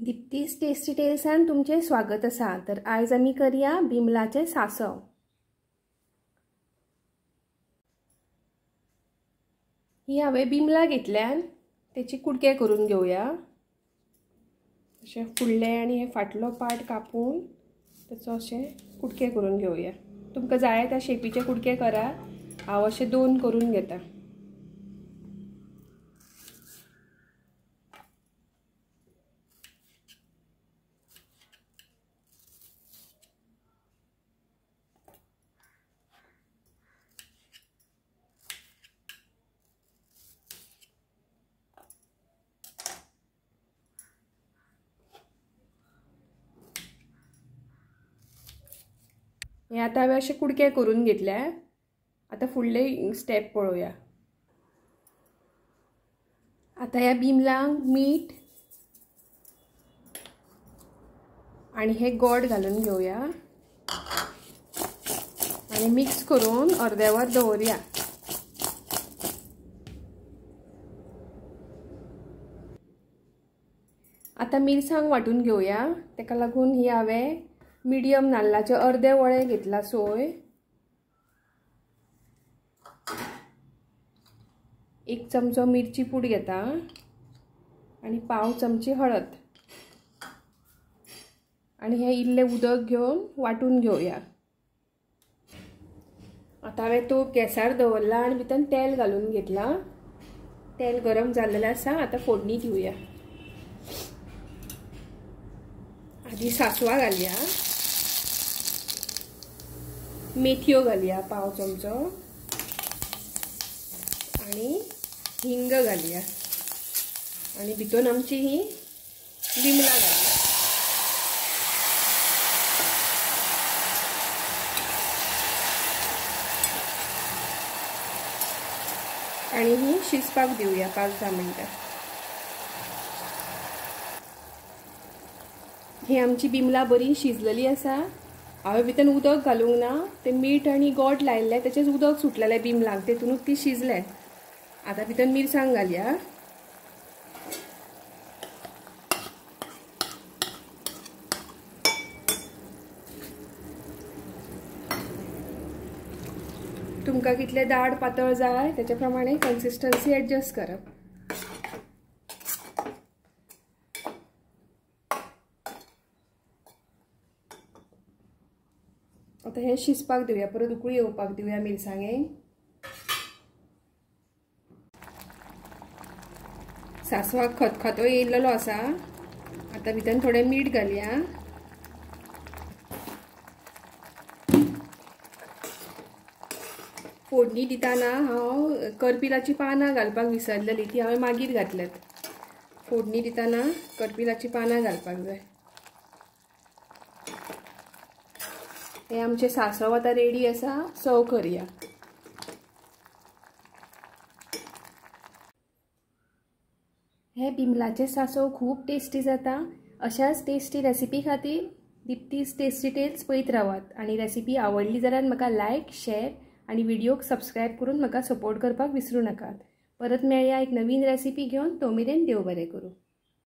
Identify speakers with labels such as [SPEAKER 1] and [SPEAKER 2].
[SPEAKER 1] दीप्तीज tasty टेल्सान तुमचे स्वागत आसा। तर आज आमी करया बिमलाचे सांसव। ही हांवें बिमला घेतल्यान तेची कुडके करून घेवया। अशें फुडले आनी हे फाटलो पार्ट कापून तेचो अशें कुडके करून घेवया। तुमकां जाय त्या शेपीचे कुडके करा। हांव अशें 2 करून घेता। हे आता हांवें अशें कुडके करून घेतल्या। आता फुडले स्टेप पळोवया। आता ह्या बिमलांक मीठ आणि हे गोड घालून घेवया आणि मिक्स करून अर्दे वर दवरया। आता मिरसांग वाटून घेवया। तेका लागून ही हांवें मीडियम नाल्लाचे अर्दे वळे घेतला सोय। 1 चमचो मिरची पूड घेता आणि पाव चमची हळद आणि हे इल्ले उदक घेऊन वाटून घेवया। आता हांवें तो गॅसार दवरला आणि भितर तेल घालून घेतला। तेल गरम जाल्लेलें आसा। आता फोडणी दिवया। आधी सासवा घालया, मेथ्यो घालया पाव चमचो आणि हिंग घालया आणि भितर आमची ही बिमला घालया। आणि ही शिजपाक दिवया 5-10 मिनिटां। ही आमची बिमला बरी शिजलेली आसा। हांवें भितर उदक घालूंक ना। ते मीठ आणि गोड लायल्ले तेचेच उदक सुटलेले बिमलांक, तेतूनच ती शिजले। आता भितर मिरसांग घालया। तुमकां कितले दाट पातळ जाय तेच्या प्रमाणे कन्सिस्टन्सी एडजस्ट करप। आता हे शिजपाक दिवया। परत उकळी येवपाक दिवया मिरसांगेक। सासवाक खतखतो येयल्लो आसा। आता भितर थोडे मीठ घालया। फोडणी दिताना हांव करपिलाची पानां घालपाक विसरलेली, ती हांवें मागीर घातल्यात। फोडणी दिताना करपिलाची पानां घालपाक जाय। हे आमचे सांसव आता रेडी आसा। सर्व करया। हे बिमलाचे सांसव खूब टेस्टी जाता। अशाच टेस्टी रेसिपी खातीर दीप्तीज टेस्टी टेल्स पळयत रावात आणि रेसिपी आवडली जाल्यार म्हाका लायक, शेअर आणि व्हिडिओक सबस्क्राइब करून म्हाका सपोर्ट करपाक विसरूं नाकात। परत मेळया एक नवीन रेसिपी घेवन। तो मेरेन देव बरें करूं।